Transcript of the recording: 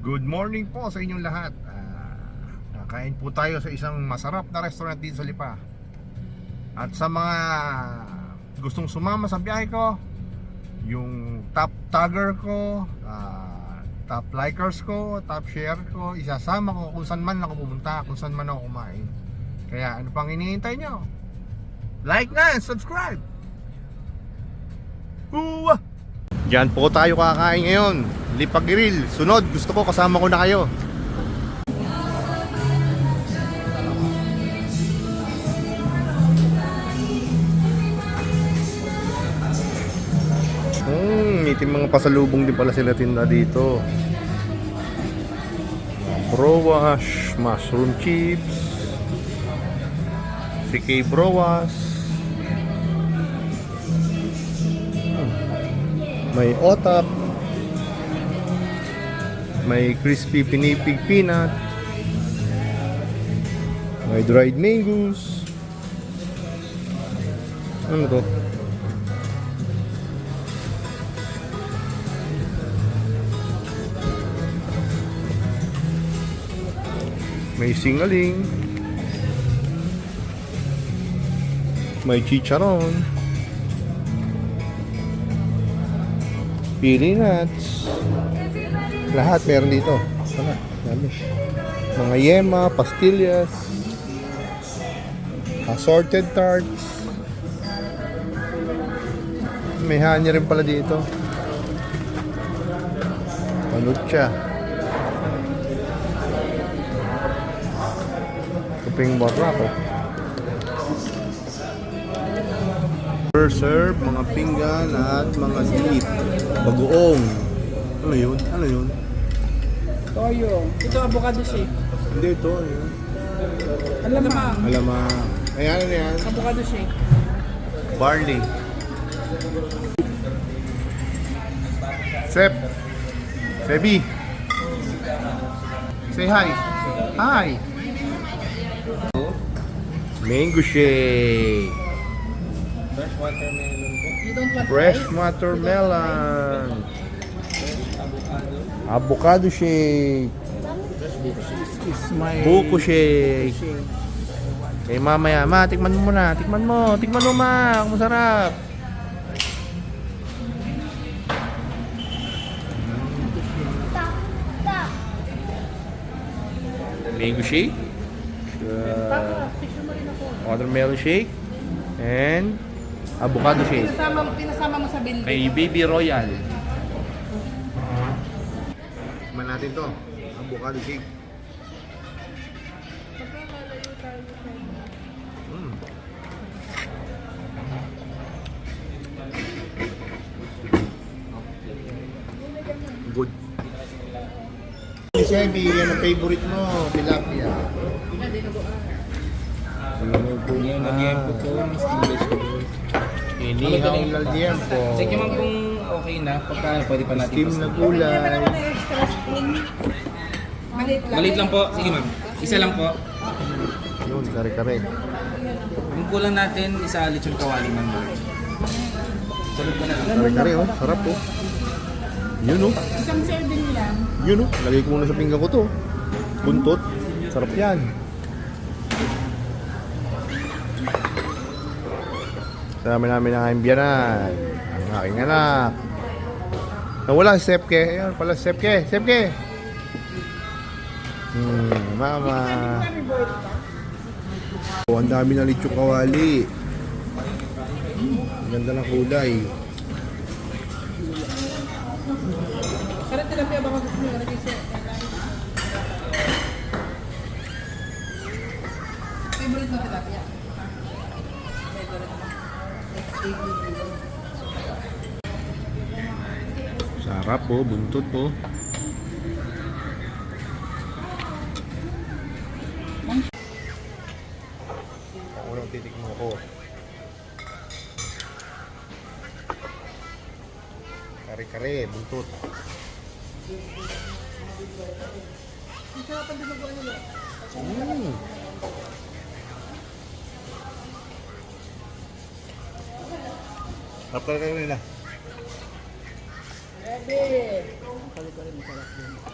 Good morning po sa inyong lahat. Nakain po tayo sa isang masarap na restaurant dito sa Lipa. At sa mga gustong sumama sa biyahe ko, yung top tagger ko, top likers ko, top share ko, isasama ko kung saan man ako pumunta, kung saan man ako kumain. Kaya ano pang hinihintay nyo? Like na and subscribe! Huwa! Diyan po tayo kakain ngayon, Lipa Grill. Sunod, gusto ko kasama ko na kayo. Itim mga pasalubong din pala sila tinda dito. Browash, mushroom chips, CK Browas. May otap, may crispy pinipig peanut, may dried mangoes. Ano to? May singaling, may chicharon, pili nuts, lahat meron dito. Sana, dami. Mga yema, pastillas, assorted tarts. May hanya rin pala dito. Panucha, kuping barako, serve, mga pinggan at mga dip, bagoong. Ano yun? Ano yun? Toyo. Ito avocado shake. Hindi ito. Ano yun? Alamang. Alamang. Ayan, ano yan? Avocado shake. Barley. Sep. Sebi. Say hi. Hi. Mango shake. Fresh watermelon po. You don't want Fresh rice? watermelon. Avocado shake. Is my Buko shake. Eh mamaya, ma, tikman mo muna. Tikman mo ma. Kung masarap. Mango shake. Watermelon shake. And avocado shake. Pinasama mo sa bill. Kay Baby Royal. Tikman natin to. Avocado shake. Good. Sebi, yan ang favorite mo, tilapia. Yung nag-iempo ko, Inihaw na liempo. Sige man kung okay na, pagka pwede pa natin. Steam na gulay. Maliit lang po. Sige ma'am. Isa lang po. Yun, kare-kare. Yung kulang natin, isa lechon kawali man. Salut ko na lang. Kare-kare, oh. Sarap, oh. Yun, oh. Isang serving lang. Yun, oh. Lagay ko muna sa pinggan ko to. Buntot. Sarap yan. Sarami namin ang biyanan. Ang aking anak. Nawala si Sepke. Ayan pala si Sepke. Sepke! Mama. Oh, ang dami na lechon kawali. Ang ganda ng kulay. Sarap tilapia ba gusto mo? Favorite mo tilapia? Sarap po, buntot po. Unang titik mo ko. Kare-kare, buntot. Sarap ka nila. Ready. Kali-kali masarap din.